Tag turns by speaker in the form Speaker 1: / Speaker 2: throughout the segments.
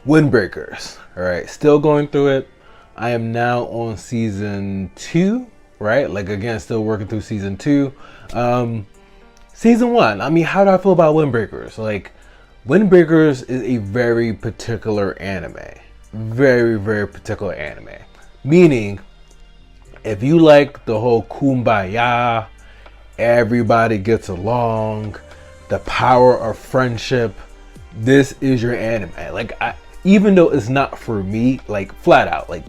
Speaker 1: Windbreakers. Alright, still going through it. I am now on season 2, right? Like, again, still working through season 2. Season 1, I mean, how do I feel about Windbreakers? Like, Windbreakers is a very particular anime. Very, very particular anime. Meaning, if you like the whole kumbaya, everybody gets along, the power of friendship, this is your anime. Like, even though it's not for me, like, flat out, like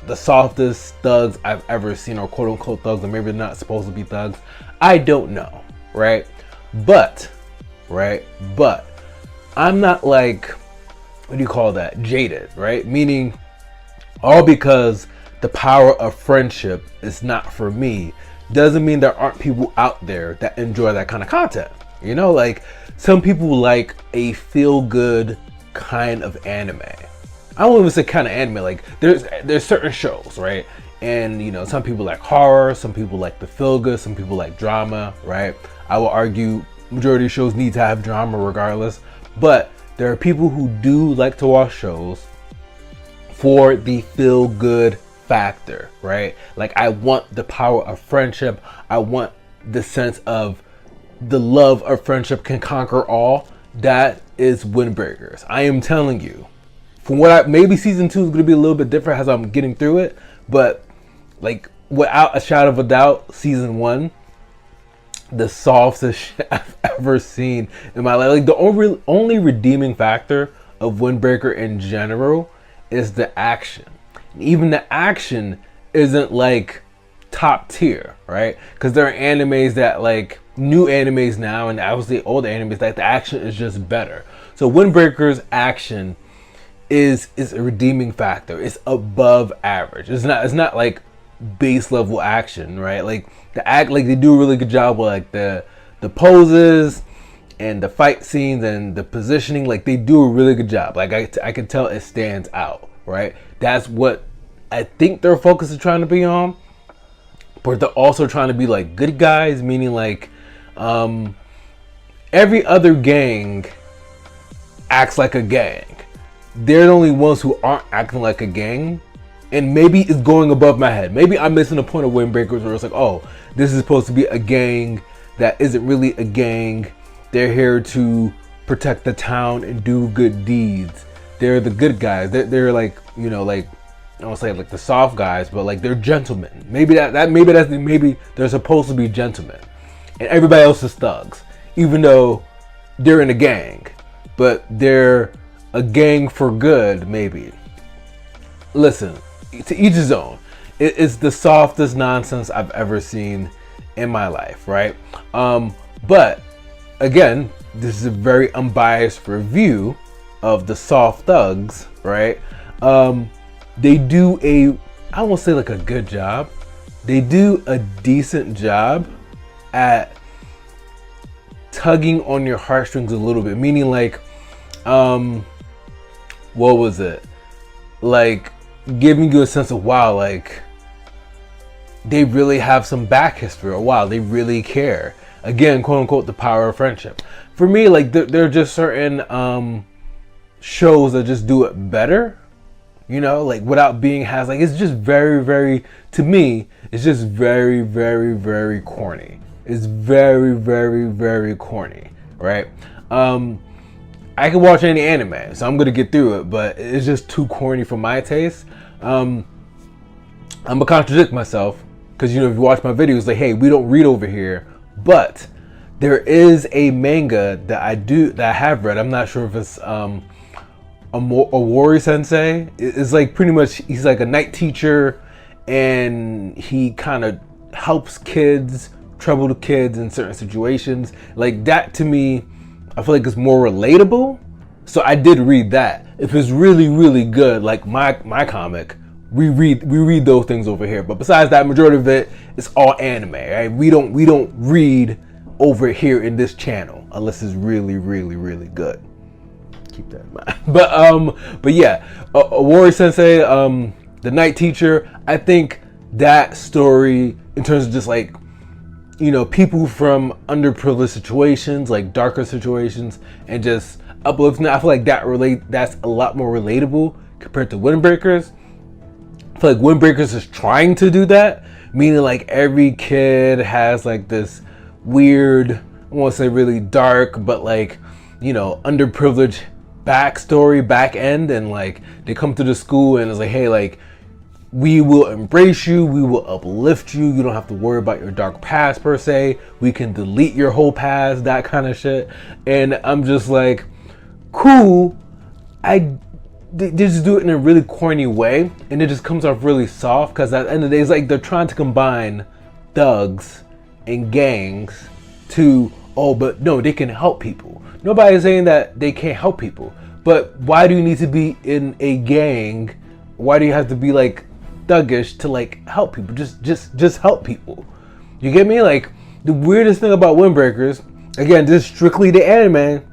Speaker 1: the softest thugs I've ever seen, or quote unquote thugs, or maybe they're not supposed to be thugs, I don't know, right? But I'm not like, what do you call that, jaded, right? Meaning, all because the power of friendship is not for me doesn't mean there aren't people out there that enjoy that kind of content. You know, like, some people like a feel-good kind of anime. I won't even say kind of anime, like, there's certain shows, right? And, you know, some people like horror, some people like the feel-good, some people like drama, right? I will argue majority of shows need to have drama regardless, but there are people who do like to watch shows for the feel-good factor, right? Like, I want the power of friendship. I want the sense of the love of friendship can conquer all. That is Windbreakers. I am telling you, from what maybe season 2 is going to be a little bit different as I'm getting through it, but like, without a shadow of a doubt, season 1, the softest shit I've ever seen in my life. Like, the only redeeming factor of Windbreaker in general is the action. And even the action isn't like top tier, right? Because there are animes that, like, new animes now, and obviously old animes, like, the action is just better. So Windbreaker's action is a redeeming factor. It's above average. It's not like base level action, right? Like, like, they do a really good job with, like, the poses and the fight scenes and the positioning. Like, they do a really good job. Like, I can tell it stands out, right? That's what I think their focus is trying to be on. But they're also trying to be like good guys, meaning like every other gang acts like a gang. They're the only ones who aren't acting like a gang. And maybe it's going above my head. Maybe I'm missing the point of Windbreakers where it's like, oh, this is supposed to be a gang that isn't really a gang. They're here to protect the town and do good deeds. They're the good guys. They're like, you know, like, I don't say like the soft guys, but like, they're gentlemen. Maybe they're supposed to be gentlemen, and everybody else is thugs, even though they're in a gang, but they're a gang for good. Maybe. Listen, to each his own. It's the softest nonsense I've ever seen in my life, right? But again, this is a very unbiased review of the soft thugs, right? They do I won't say like a good job. They do a decent job at tugging on your heartstrings a little bit. Meaning like, what was it? Like, giving you a sense of, wow, like, they really have some back history, or wow, they really care. Again, quote unquote, the power of friendship. For me, like, there are just certain shows that just do it better. You know, like, without being like, it's just very, very, to me, it's just very, very, very corny. It's very, very, very corny, right? I can watch any anime, so I'm gonna get through it, but it's just too corny for my taste. I'm gonna contradict myself, because, you know, if you watch my videos, like, hey, we don't read over here, but there is a manga that I have read. I'm not sure if it's a warrior sensei. It's like, pretty much, he's like a night teacher, and he kind of helps kids, troubled kids in certain situations. Like, that to me, I feel like it's more relatable. So I did read that. If it's really, really good, like my comic, we read those things over here. But besides that, majority of it is all anime, right? We don't read over here in this channel unless it's really, really, really good. Keep that in mind. But yeah, a warrior sensei, the night teacher, I think that story, in terms of just like people from underprivileged situations, like darker situations, and just uplifting. I feel like that's a lot more relatable compared to windbreakers. I feel like windbreakers is trying to do that, meaning like every kid has like this weird, I won't say really dark, but like, underprivileged backstory, back end, and like they come to the school and it's like, hey, like, we will embrace you, we will uplift you, you don't have to worry about your dark past per se, we can delete your whole past, that kind of shit. And I'm just like, cool. They just do it in a really corny way, and it just comes off really soft, because at the end of the day, it's like they're trying to combine thugs and gangs to, but no, they can help people. Nobody's saying that they can't help people, but why do you need to be in a gang? Why do you have to be like thuggish to like help people? Just help people. You get me? Like, the weirdest thing about windbreakers, again, this is strictly the anime.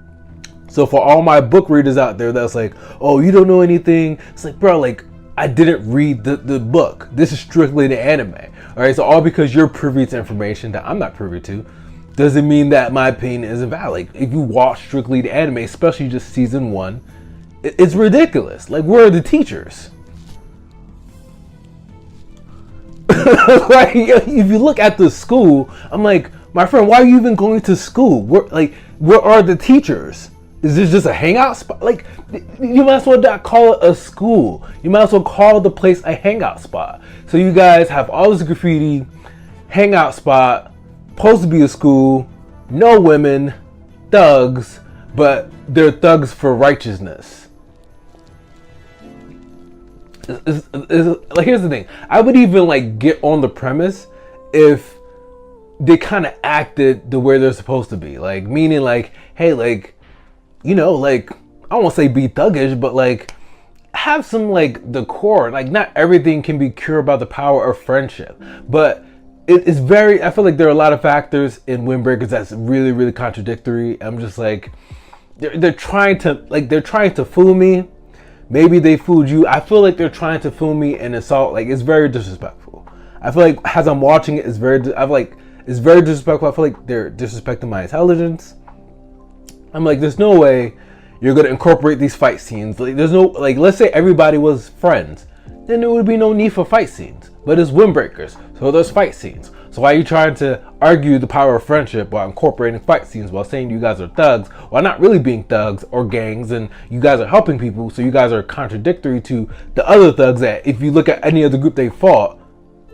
Speaker 1: So for all my book readers out there that's like, oh, you don't know anything. It's like, bro, like, I didn't read the book. This is strictly the anime. All right, so all because you're privy to information that I'm not privy to doesn't mean that my opinion isn't valid. Like, if you watch strictly the anime, especially just season 1, it's ridiculous. Like, where are the teachers? Like, if you look at the school, I'm like, my friend, why are you even going to school? Where are the teachers? Is this just a hangout spot? Like, you might as well not call it a school. You might as well call the place a hangout spot. So you guys have all this graffiti, hangout spot, supposed to be a school, no women, thugs, but they're thugs for righteousness. Like, here's the thing. I would even like get on the premise if they kind of acted the way they're supposed to be. Like, meaning like, hey, like, like, I won't say be thuggish, but like, have some like decor. Like, not everything can be cured by the power of friendship, but it's very, I feel like there are a lot of factors in windbreakers that's really, really contradictory. I'm just like, they're trying to fool me. Maybe they fooled you. I feel like they're trying to fool me and insult. Like, it's very disrespectful. I feel like as I'm watching it, it's very disrespectful. I feel like they're disrespecting my intelligence. I'm like, there's no way you're gonna incorporate these fight scenes. Like, there's no, like, let's say everybody was friends, then there would be no need for fight scenes. But it's windbreakers, so there's fight scenes. So why are you trying to argue the power of friendship while incorporating fight scenes, while saying you guys are thugs, while not really being thugs or gangs, and you guys are helping people, so you guys are contradictory to the other thugs that, if you look at any other group they fought,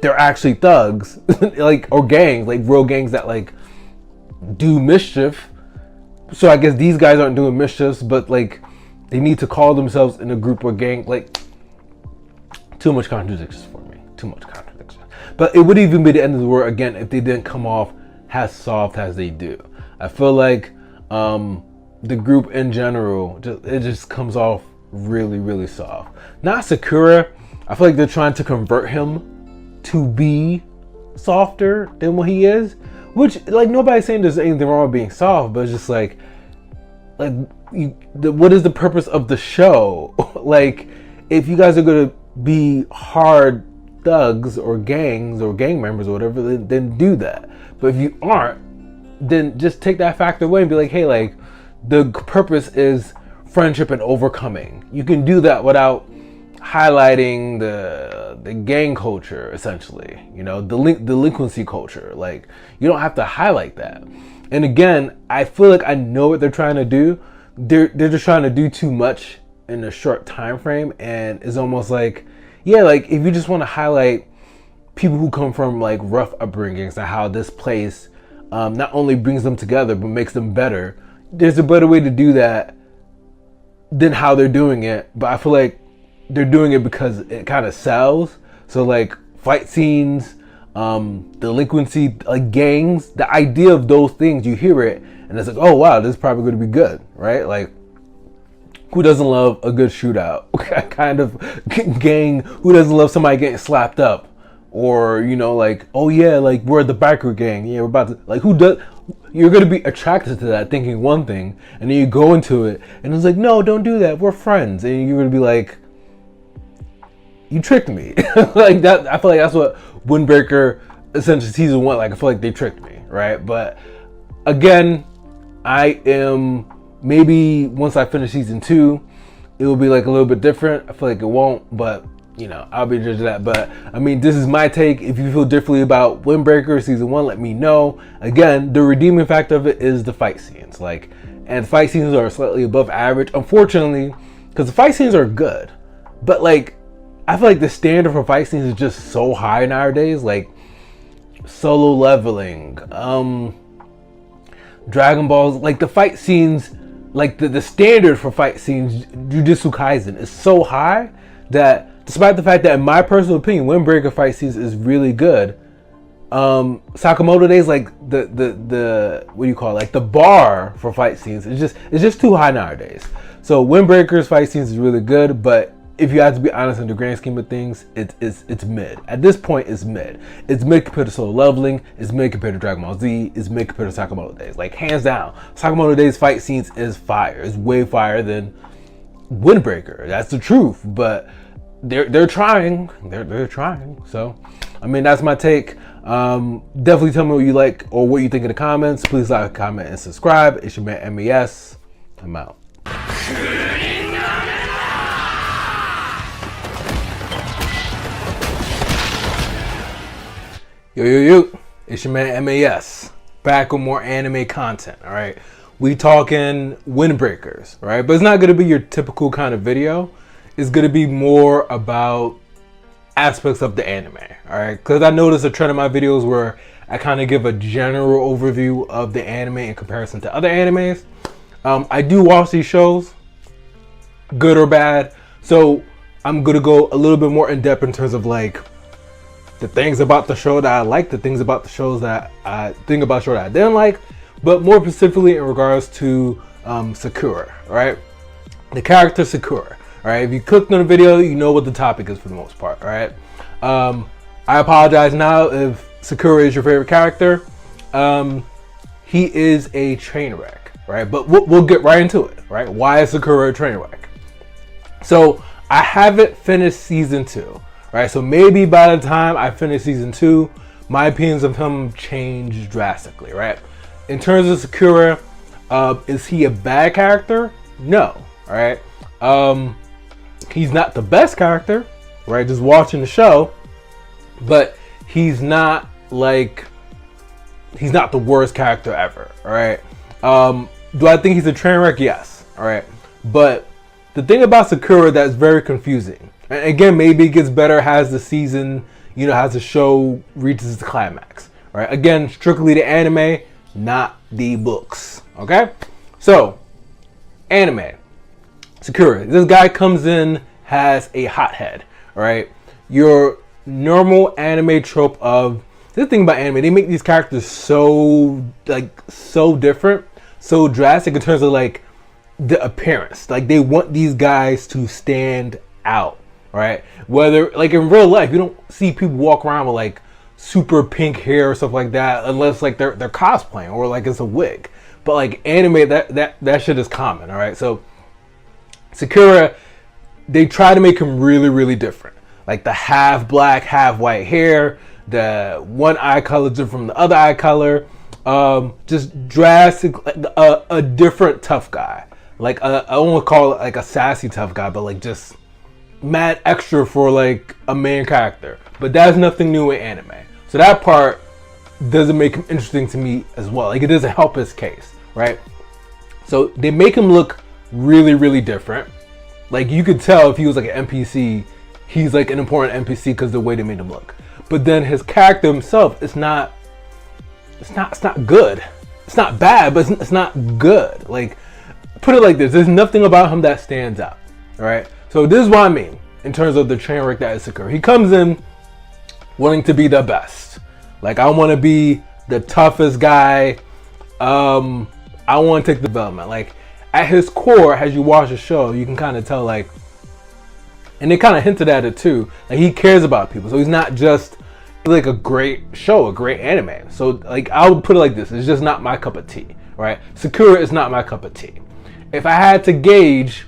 Speaker 1: they're actually thugs, like, or gangs, like real gangs that like do mischief. So I guess these guys aren't doing mischiefs, but like, they need to call themselves in a group or gang. Like, too much contradictions for me. Too much contradiction. But it would even be the end of the world again if they didn't come off as soft as they do. I feel like the group in general, it just comes off really, really soft. Not Sakura. I feel like they're trying to convert him to be softer than what he is. Which, like, nobody's saying there's anything wrong with being soft, but it's just like what is the purpose of the show? Like, if you guys are gonna be hard thugs or gangs or gang members or whatever, then do that. But if you aren't, then just take that factor away and be like, hey, like, the purpose is friendship and overcoming. You can do that without highlighting the gang culture, essentially, delinquency culture. Like, you don't have to highlight that. And again, I feel like I know what they're trying to do. They're just trying to do too much in a short time frame, and it's almost like, yeah, like, if you just want to highlight people who come from like rough upbringings and how this place not only brings them together but makes them better, there's a better way to do that than how they're doing it. But I feel like they're doing it because it kind of sells. So like fight scenes, delinquency, like gangs, the idea of those things, you hear it and it's like, oh wow, this is probably going to be good, right? Like, who doesn't love a good shootout kind of gang? Who doesn't love somebody getting slapped up? Or, like, oh yeah, like, we're the biker gang, yeah, we're about to, like, who does? You're going to be attracted to that thinking one thing, and then you go into it and it's like, no, don't do that, we're friends. And you're going to be like, you tricked me. Like that. I feel like that's what Windbreaker, essentially season 1, like, I feel like they tricked me. right? But again, I am, maybe once I finish season 2, it will be like a little bit different. I feel like it won't, but you know, I'll be judging that. But I mean, this is my take. If you feel differently about Windbreaker season 1, let me know. Again, the redeeming factor of it is the fight scenes. Like, and fight scenes are slightly above average, unfortunately, because the fight scenes are good. But like, I feel like the standard for fight scenes is just so high nowadays. Like Solo Leveling, Dragon Balls, like the fight scenes, like the standard for fight scenes, Jujutsu Kaisen, is so high that despite the fact that in my personal opinion, Windbreaker fight scenes is really good, Sakamoto Days, like the what do you call it? Like the bar for fight scenes is just too high nowadays. So Windbreaker's fight scenes is really good, but if you have to be honest, in the grand scheme of things, it's mid. At this point, it's mid. It's mid compared to Solo Leveling. It's mid compared to Dragon Ball Z. It's mid compared to Sakamoto Days. Like hands down, Sakamoto Days fight scenes is fire. It's way fire than Windbreaker. That's the truth. But they're trying. They're trying. So, I mean, that's my take. Definitely tell me what you like or what you think in the comments. Please like, comment, and subscribe. It's your man MES. I'm out. Yo, it's your man MES, back with more anime content, all right? We talking Windbreakers, all right? But it's not gonna be your typical kind of video. It's gonna be more about aspects of the anime, all right? Because I noticed a trend in my videos where I kind of give a general overview of the anime in comparison to other animes. I do watch these shows, good or bad, so I'm gonna go a little bit more in depth in terms of like the things about the show that I like, the things about the shows that I think about the show that I didn't like, but more specifically in regards to Sakura, right? The character Sakura, all right? If you clicked on the video, you know what the topic is for the most part, all right? I apologize now if Sakura is your favorite character. He is a train wreck, right? But we'll get right into it, right? Why is Sakura a train wreck? So I haven't finished season 2. Right, so maybe by the time I finish season 2, my opinions of him change drastically, right? In terms of Sakura, is he a bad character? No, all right? He's not the best character, right? Just watching the show, but he's not the worst character ever, all right? Do I think he's a train wreck? Yes, all right? But the thing about Sakura that's very confusing, and again, maybe it gets better as the season, as the show reaches its climax, right? Again, strictly the anime, not the books, okay? So, anime. Sakura. This guy comes in, has a hot head, right? Your normal anime trope of, the thing about anime, they make these characters so different, so drastic in terms of like the appearance. Like they want these guys to stand out. Right? Whether like in real life, you don't see people walk around with like super pink hair or stuff like that, unless like they're cosplaying or like it's a wig. But like anime, that shit is common. All right. So Sakura, they try to make him really, really different. Like the half black, half white hair, the one eye color different from the other eye color. Just drastic, a different tough guy. Like I won't call it like a sassy tough guy, but like just mad extra for like a main character. But that's nothing new in anime, so that part doesn't make him interesting to me as well. Like it doesn't help his case, right? So they make him look really, really different. Like you could tell if he was like an NPC, he's like an important NPC because the way they made him look. But then his character himself, it's not good. It's not bad, but it's not good. Like put it like this: there's nothing about him that stands out. All right. So this is what I mean in terms of the train wreck that is Sakura. He comes in wanting to be the best. Like I want to be the toughest guy. I want to take the development. Like at his core, as you watch the show, you can kind of tell like, and they kind of hinted at it too. Like he cares about people. So he's not just like a great show, a great anime. So like I would put it like this: it's just not my cup of tea, right? Sakura is not my cup of tea. If I had to gauge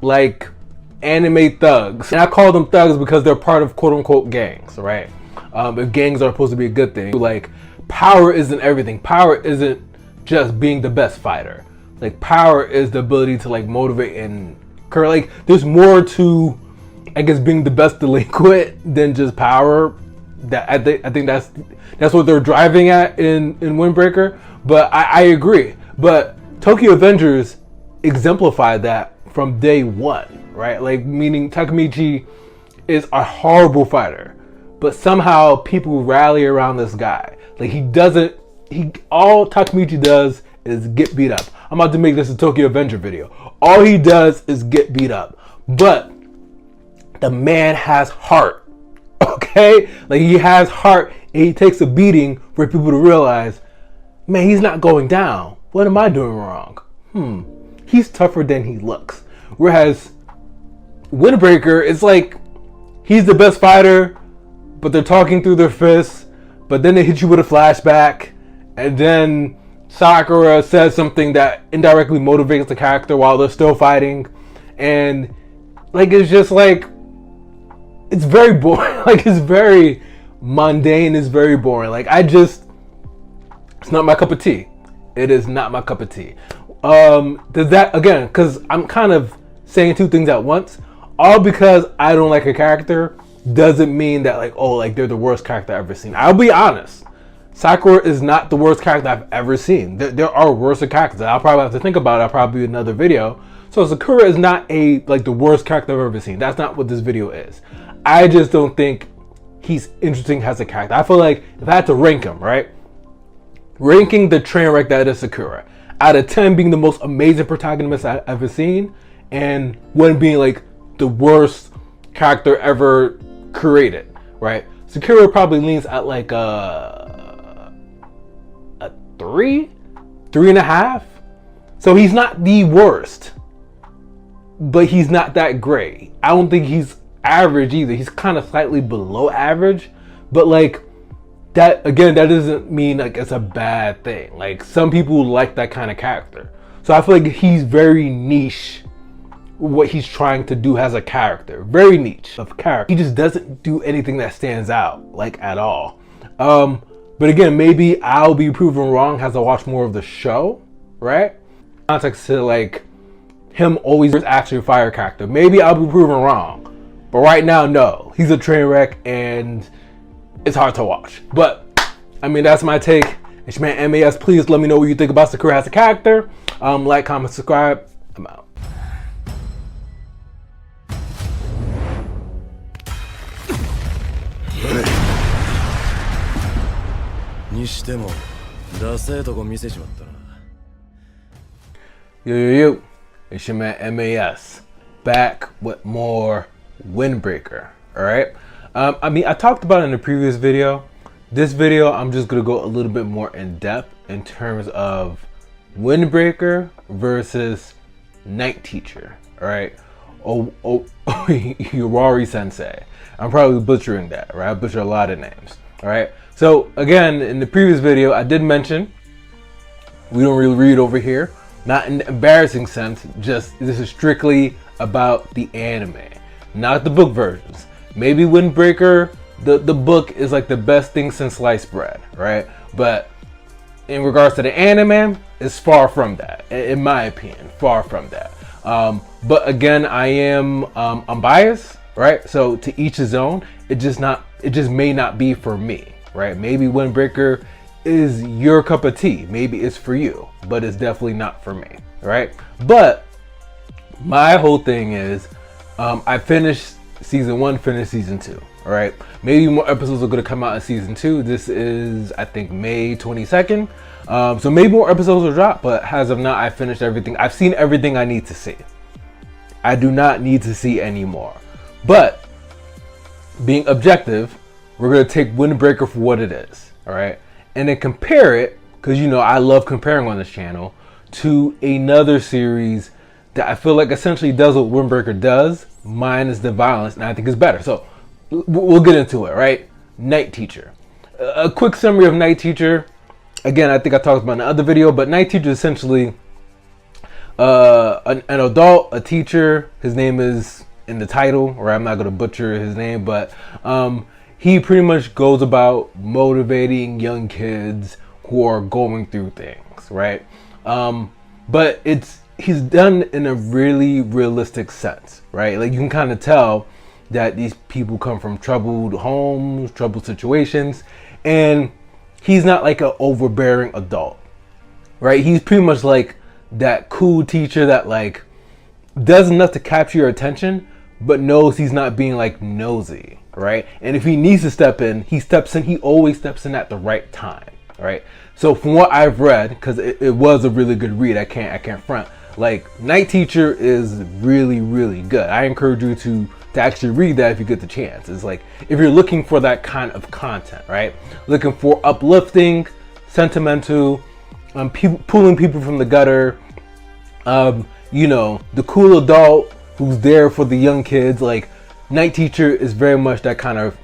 Speaker 1: like anime thugs, and I call them thugs because they're part of quote unquote gangs, right? If gangs are supposed to be a good thing, like power isn't everything. Power isn't just being the best fighter. Like, power is the ability to like motivate and like, there's more to, I guess, being the best delinquent than just power. That I think that's what they're driving at in Windbreaker. But I agree. But Tokyo Avengers exemplified that from day one, right? Like, meaning Takemichi is a horrible fighter, but somehow people rally around this guy. Like, all Takemichi does is get beat up. I'm about to make this a Tokyo Avenger video. All he does is get beat up. But the man has heart. Okay? Like, he has heart, and he takes a beating for people to realize, man, he's not going down. What am I doing wrong? He's tougher than he looks. Whereas Windbreaker, it's like he's the best fighter, but they're talking through their fists, but then they hit you with a flashback, and then Sakura says something that indirectly motivates the character while they're still fighting, and like, it's just like, it's very boring. Like, it's very mundane, it's very boring. Like, it's not my cup of tea. It is not my cup of tea. Does that, again, because I'm kind of saying two things at once, all because I don't like a character doesn't mean that, like, oh, like, they're the worst character I've ever seen. I'll be honest. Sakura is not the worst character I've ever seen. There are worse characters. I'll probably have to think about it. I'll probably do another video. So Sakura is not the worst character I've ever seen. That's not what this video is. I just don't think he's interesting as a character. I feel like if I had to rank him, right? Ranking the train wreck that is Sakura, out of 10 being the most amazing protagonist I've ever seen, and 1 being like the worst character ever created, right? Sakura probably leans at like a 3.5. So he's not the worst, but he's not that great. I don't think he's average either. He's kind of slightly below average, but like, that, again, that doesn't mean like it's a bad thing. Like, some people like that kind of character. So I feel like he's very niche, what he's trying to do as a character. Very niche of character. He just doesn't do anything that stands out, like, at all. But again, maybe I'll be proven wrong as I watch more of the show, right? Context to like him always actually a fire character. Maybe I'll be proven wrong. But right now, no. He's a train wreck and it's hard to watch. But, I mean, that's my take. It's your man MAS. Please let me know what you think about Sakura as a character. Like, comment, subscribe. I'm out.
Speaker 2: にしてもダセえとこ見せちまったな。
Speaker 1: Yo, it's your man MAS, back with more Windbreaker. Alright? I mean, I talked about it in the previous video. This video, I'm just gonna go a little bit more in depth in terms of Windbreaker versus Night Teacher. Alright? Yurari Sensei. I'm probably butchering that, right? I butcher a lot of names. Alright? So, again, in the previous video, I did mention we don't really read over here. Not in the embarrassing sense, just this is strictly about the anime, not the book versions. Maybe Windbreaker, the book is like the best thing since sliced bread, right? But in regards to the anime, it's far from that, in my opinion, far from that. But again, I am unbiased, right? So to each his own. It just may not be for me, right? Maybe Windbreaker is your cup of tea. Maybe it's for you, but it's definitely not for me, right? But my whole thing is, I finished season 1, finished season 2, all right? Maybe more episodes are gonna come out in season 2. This is, I think, May 22nd. So maybe more episodes will drop, but as of now, I finished everything. I've seen everything I need to see. I do not need to see any more. But being objective, we're gonna take Windbreaker for what it is, all right? And then compare it, because you know I love comparing on this channel, to another series that I feel like essentially does what Windbreaker does, minus the violence, and I think is better. So we'll get into it, right? Night Teacher. A quick summary of Night Teacher. Again, I think I talked about in the other video, but Night Teacher is essentially an adult, a teacher. His name is in the title, or I'm not going to butcher his name, but he pretty much goes about motivating young kids who are going through things, right? But he's done in a really realistic sense, right? Like you can kind of tell that these people come from troubled homes, troubled situations, and he's not like an overbearing adult, right? He's pretty much like that cool teacher that like does enough to capture your attention, but knows he's not being like nosy, right? And if he needs to step in, he steps in. He always steps in at the right time, right? So from what I've read, because it was a really good read, I can't front. Like Night Teacher is really, really good. I encourage you to actually read that if you get the chance. It's like if you're looking for that kind of content, right? Looking for uplifting, sentimental, pulling people from the gutter, you know, the cool adult who's there for the young kids. Like Night Teacher is very much that kind of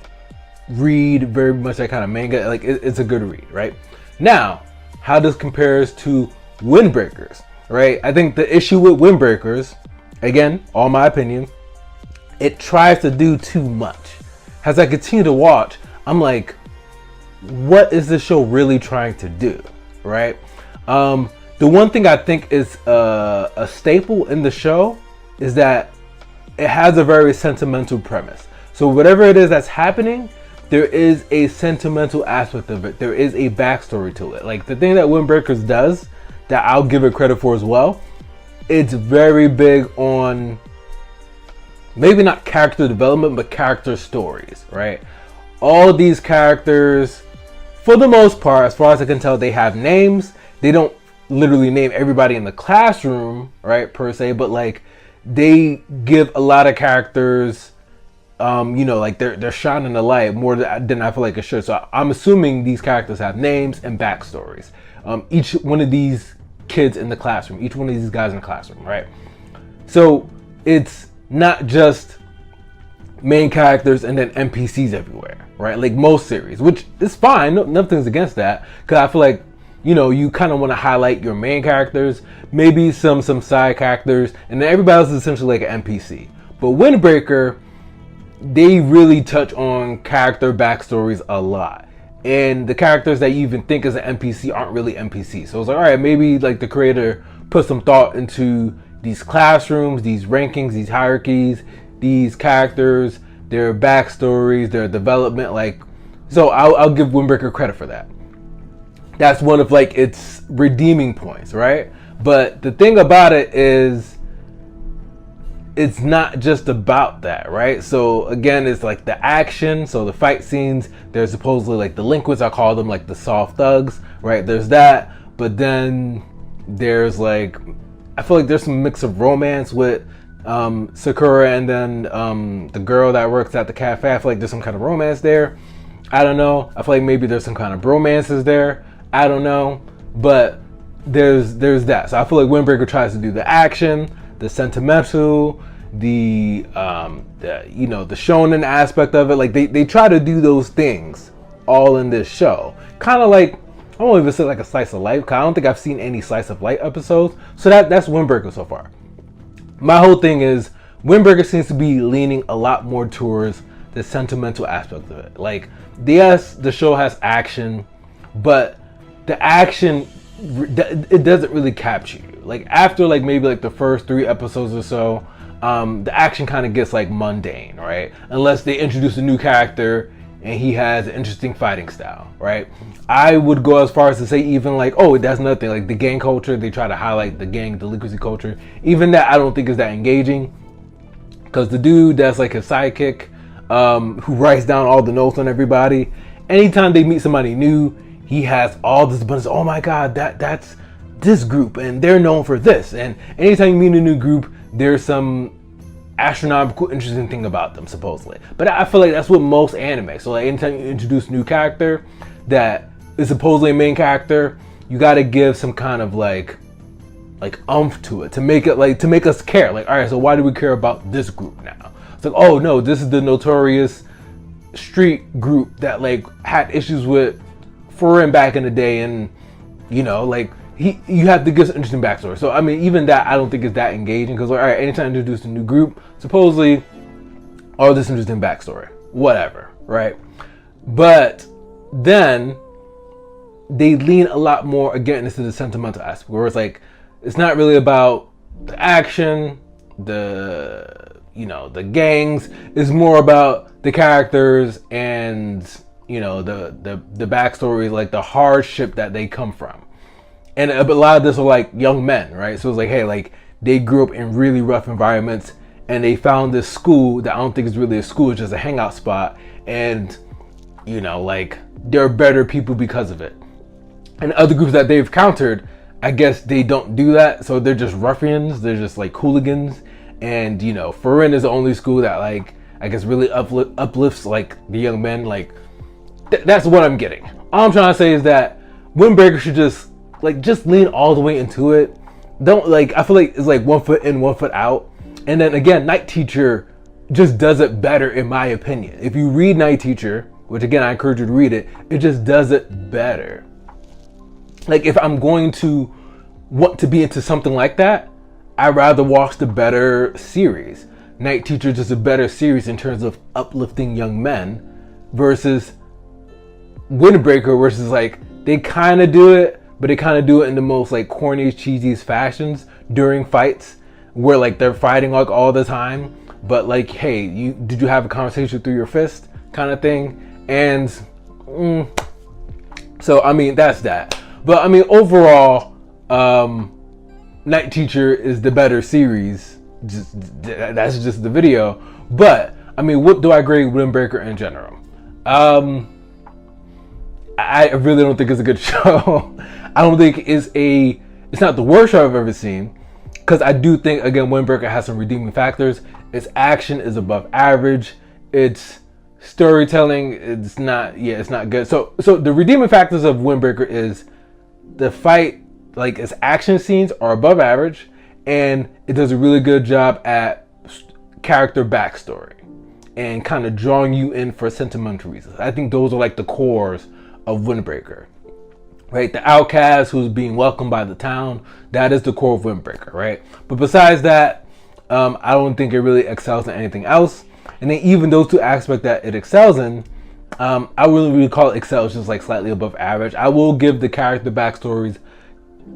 Speaker 1: read, very much that kind of manga. Like it's a good read, right? Now, how this compares to Windbreakers, right? I think the issue with Windbreakers, again, all my opinion, it tries to do too much. As I continue to watch, I'm like, what is this show really trying to do, right? The one thing I think is a staple in the show is that it has a very sentimental premise. So whatever it is that's happening, there is a sentimental aspect of it. There is a backstory to it. Like the thing that Windbreakers does, that I'll give it credit for as well, it's very big on maybe not character development, but character stories, right? All these characters, for the most part, as far as I can tell, they have names. They don't literally name everybody in the classroom, right, per se, but like they give a lot of characters, you know, like they're shining the light more than I feel like it should. So I'm assuming these characters have names and backstories. Each one of these kids in the classroom, each one of these guys in the classroom, right? So it's not just main characters and then NPCs everywhere, right? Like most series, which is fine. Nothing's against that, because I feel like, you know, you kind of want to highlight your main characters, maybe some side characters, and then everybody else is essentially like an NPC. But Windbreaker, they really touch on character backstories a lot. And the characters that you even think is an NPC aren't really NPCs. So it's like, all right, maybe like the creator put some thought into these classrooms, these rankings, these hierarchies, these characters, their backstories, their development. Like, so I'll give Windbreaker credit for that. That's one of like its redeeming points, right? But the thing about it is, it's not just about that, right? So again, it's like the action, so the fight scenes, they're supposedly like delinquents, I call them like the soft thugs, right? There's that, but then there's like, I feel like there's some mix of romance with Sakura and then the girl that works at the cafe. I feel like there's some kind of romance there. I don't know. I feel like maybe there's some kind of bromances there. I don't know. But there's that. So I feel like Windbreaker tries to do the action, the sentimental, the you know, the shonen aspect of it. Like they try to do those things all in this show. Kind of like, I won't even say like a slice of life, because I don't think I've seen any slice of life episodes. So that's Windbreaker so far. My whole thing is, Windbreaker seems to be leaning a lot more towards the sentimental aspect of it. Like, yes, the show has action, but the action, it doesn't really capture you. Like after like maybe like the first 3 episodes or so, the action kind of gets like mundane, right? Unless they introduce a new character and he has an interesting fighting style, right? I would go as far as to say even like, oh, that's nothing. Like the gang culture, they try to highlight the gang delinquency culture. Even that I don't think is that engaging, because the dude that's like his sidekick, who writes down all the notes on everybody, anytime they meet somebody new, he has all this abundance. Oh my God, that's this group and they're known for this. And anytime you meet a new group, there's some astronomical interesting thing about them supposedly. But I feel like that's what most anime. So like anytime you introduce a new character that is supposedly a main character, you got to give some kind of like oomph to it, to make it like, to make us care. Like, all right, so why do we care about this group now? It's like, oh no, this is the notorious street group that like had issues with Furin back in the day, and you know, like you have to give some interesting backstory. So I mean, even that I don't think is that engaging, because like, all right, anytime you introduce a new group, supposedly all this interesting backstory, whatever, right? But then they lean a lot more again into the sentimental aspect, where it's like it's not really about the action, the gangs. It's more about the characters and the backstories, like the hardship that they come from. And a lot of this are like young men, right? So it's like, hey, like they grew up in really rough environments and they found this school that I don't think is really a school, it's just a hangout spot. And, like they're better people because of it. And other groups that they've countered, I guess they don't do that. So they're just ruffians. They're just like hooligans. And, Furin is the only school that like, I guess really uplifts like the young men. Like that's what I'm getting. All I'm trying to say is that Windbreaker should just lean all the way into it. Don't I feel like it's like 1 foot in, 1 foot out. And then again, Night Teacher just does it better in my opinion. If you read Night Teacher, which again, I encourage you to read it, it just does it better. Like if I'm going to want to be into something like that, I'd rather watch the better series. Night Teacher is just a better series in terms of uplifting young men versus Windbreaker, versus like they kind of do it, but they kind of do it in the most like corny, cheesiest fashions during fights where like they're fighting like all the time. But like, hey, did you have a conversation through your fist kind of thing? And so, I mean, that's that. But I mean, overall, Night Teacher is the better series. That's just the video. But I mean, what do I grade Windbreaker in general? I really don't think it's a good show. I don't think it's not the worst show I've ever seen. Because I do think, again, Windbreaker has some redeeming factors. Its action is above average. Its storytelling, it's not good. So the redeeming factors of Windbreaker is the fight, like its action scenes are above average, and it does a really good job at character backstory and kind of drawing you in for sentimental reasons. I think those are like the cores of Windbreaker, right? The outcast who's being welcomed by the town, that is the core of Windbreaker, right? But besides that, I don't think it really excels in anything else. And then even those two aspects that it excels in, I wouldn't really call it excels, just like slightly above average. I will give the character backstories,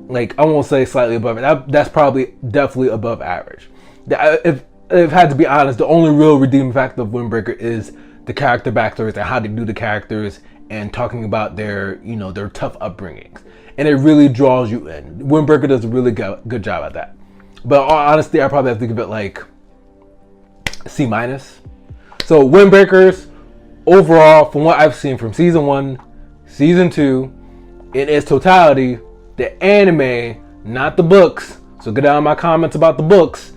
Speaker 1: like I won't say slightly above it. That's probably definitely above average. If I had to be honest, the only real redeeming factor of Windbreaker is the character backstories and how they do the characters and talking about their tough upbringings. And it really draws you in. Windbreaker does a really good job at that. But honestly, I probably have to give it like C-. So Windbreakers, overall, from what I've seen from season 1, season 2, in its totality, the anime, not the books. So get down in my comments about the books.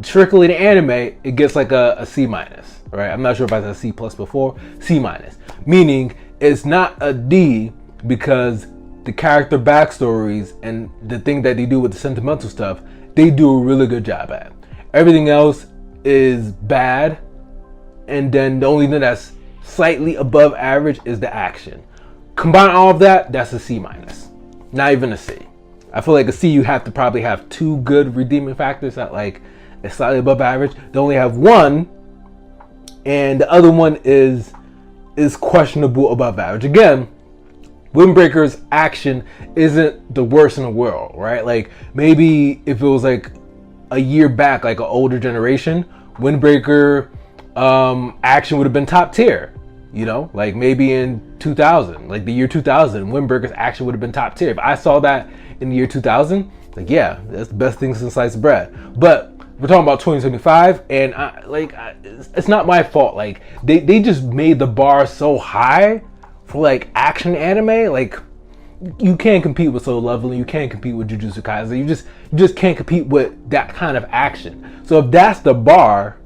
Speaker 1: Strictly the anime, it gets like a C-. Right? I'm not sure if I said C+ before. C-. Meaning it's not a D because the character backstories and the thing that they do with the sentimental stuff, they do a really good job at. Everything else is bad. And then the only thing that's slightly above average is the action. Combine all of that, that's a C-. Not even a C. I feel like a C, you have to probably have 2 good redeeming factors that like is slightly above average. They only have 1, and the other one is questionable above average. Again, Windbreaker's action isn't the worst in the world, right? Like maybe if it was like a year back, like an older generation, Windbreaker action would have been top tier, like maybe in 2000, like the year 2000, Windbreaker's action would have been top tier. If I saw that in the year 2000, like yeah, that's the best thing since sliced bread. But we're talking about 2075, and it's not my fault. Like they just made the bar so high for like action anime. Like you can't compete with Solo Leveling, you can't compete with Jujutsu Kaisen. You just can't compete with that kind of action. So if that's the bar,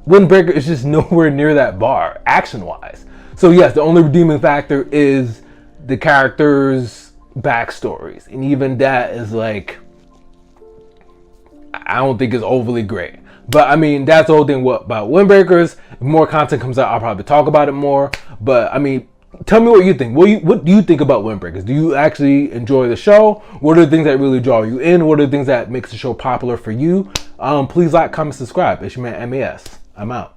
Speaker 1: Windbreaker is just nowhere near that bar, action-wise. So yes, the only redeeming factor is the characters' backstories. And even that is like, I don't think it's overly great. But I mean, that's the whole thing about Windbreakers. If more content comes out, I'll probably talk about it more. But I mean, tell me what you think. What do you think about Windbreakers? Do you actually enjoy the show? What are the things that really draw you in? What are the things that makes the show popular for you? Please like, comment, subscribe. It's your man, MAS. I'm out.